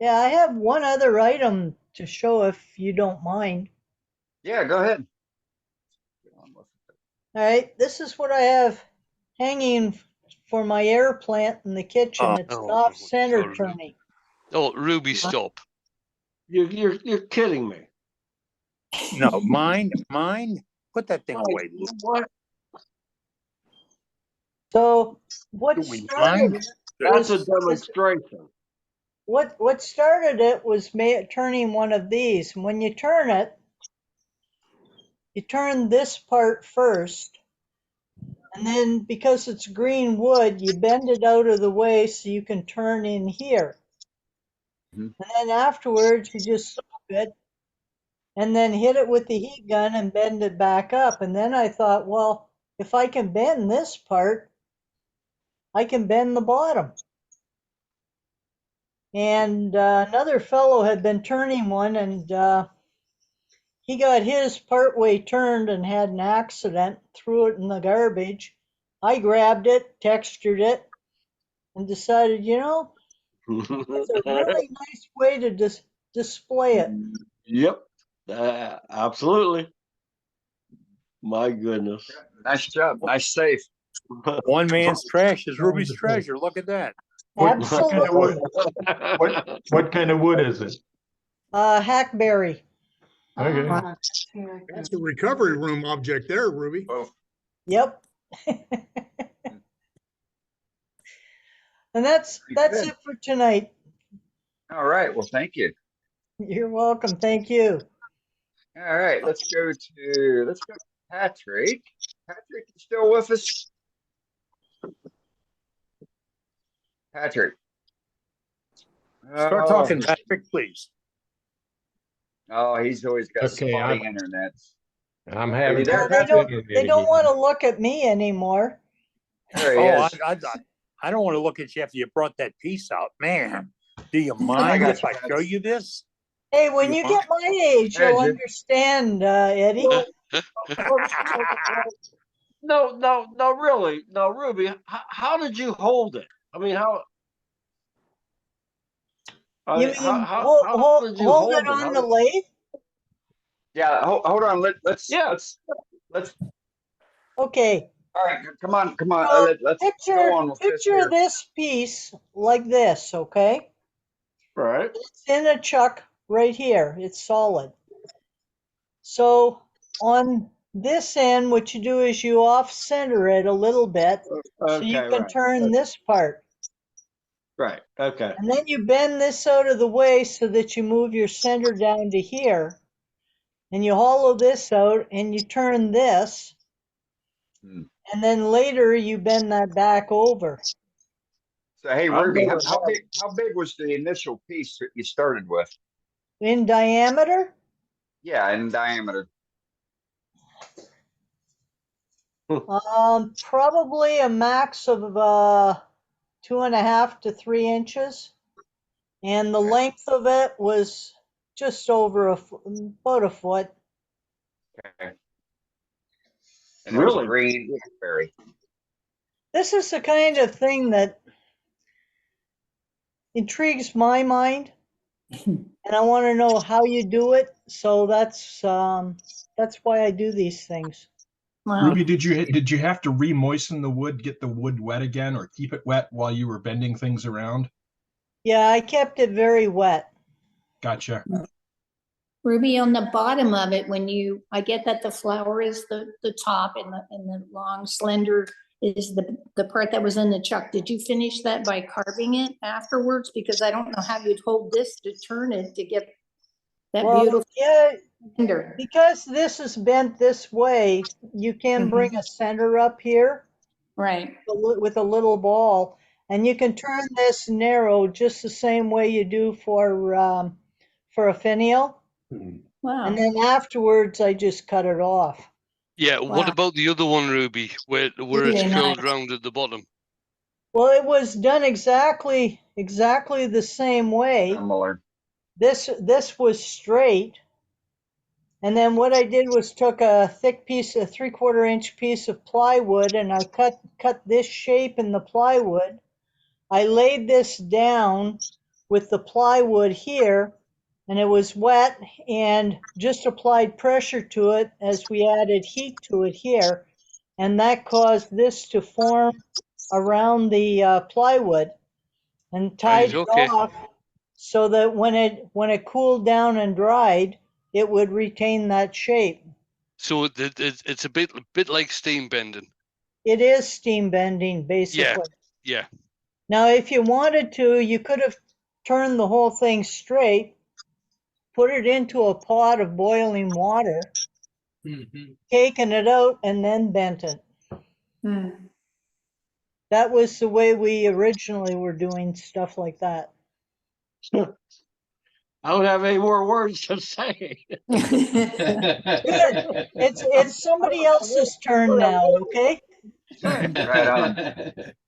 Yeah, I have one other item to show if you don't mind. Yeah, go ahead. All right, this is what I have hanging for my air plant in the kitchen. It's Oh, off center sorry. turning. Oh, Ruby, stop. You're kidding me. No, mine. Put that thing away. What? So what Do we started mind? it That's a was demonstration. what started it was turning one of these. And when you turn it, you turn this part first, and then because it's green wood, you bend it out of the way so you can turn in here. Mhm. And then afterwards, you just stop it and then hit it with the heat gun and bend it back up. And then I thought, well, if I can bend this part, I can bend the bottom. And another fellow had been turning one, and he got his partway turned and had an accident, threw it in the garbage. I grabbed it, textured it, and decided, it's a really nice way to display it. Yep. Absolutely. My goodness. Nice job. Nice save. One man's trash is Ruby's treasure. Look at that. Absolutely. What kind of wood is it? Hackberry. Okay. That's a recovery room object there, Ruby. Oh, Yep. And that's good. it for tonight. All right. Well, thank you. You're welcome. Thank you. All right. Let's go to Patrick. Patrick, you still with us? Patrick. Start talking, Patrick, please. Oh, he's always got Okay, spotty internet. I'm Are having you there, They Patrick? don't want to look at me anymore. There he Oh, is. I don't want to look at you after you brought that piece out, man. Do you mind got if I show you this? Hey, when you get my age, you'll Jim. understand, Eddie. No, really. No, Ruby, how did you hold it? I mean, You mean how did you hold hold it it? on the lathe? Yeah, hold on. Let's. Okay. All right, come on. So Let's go on with this picture here. this piece like this, okay? Right. It's in a chuck right here. It's solid. So on this end, what you do is you off center it a little bit so you Okay, can turn this part. Right. Okay. And then you bend this out of the way so that you move your center down to here. And you hollow this out and you turn this. Hmm. And then later you bend that back over. So, hey, Ruby, how big was the initial piece that you started with? In diameter, Yeah, in diameter. probably a max of 2.5 to 3 inches. And the Okay. length of it was just over about a foot. Okay. And it was Really? green blackberry. This is the kind of thing that intrigues my mind, and I want to know how you do it. So that's why I do these things. Wow. Ruby, did you have to re-moisten the wood, get the wood wet again, or keep it wet while you were bending things around? Yeah, I kept it very wet. Gotcha. Ruby, on the bottom of it, I get that the flower is the top and the long slender is the part that was in the chuck. Did you finish that by carving it afterwards? Because I don't know how you'd hold this to turn it to get that beautiful. Yeah, slender. because this is bent this way, you can bring a center up here. Right. With a little ball, and you can turn this narrow just the same way you do for a finial. Wow. And then afterwards, I just cut it off. Yeah, what about the other one, Ruby, where it's curled nice. round at the bottom? Well, it was done exactly the same way. Similar. This was straight. And then what I did was took a thick piece, a 3/4 inch piece of plywood, and I cut this shape in the plywood. I laid this down with the plywood here, and it was wet, and just applied pressure to it as we added heat to it here, and that caused this to form around the plywood and tied Right, it okay. off so that when it cooled down and dried, it would retain that shape. So it's a bit like steam bending. It is steam bending, basically. Yeah. Now, if you wanted to, you could have turned the whole thing straight, put it into a pot of boiling water, taken it out, and then bent it. Hmm. That was the way we originally were doing stuff like that. I don't have any more words to say. Good. It's somebody else's turn now, okay? Right on.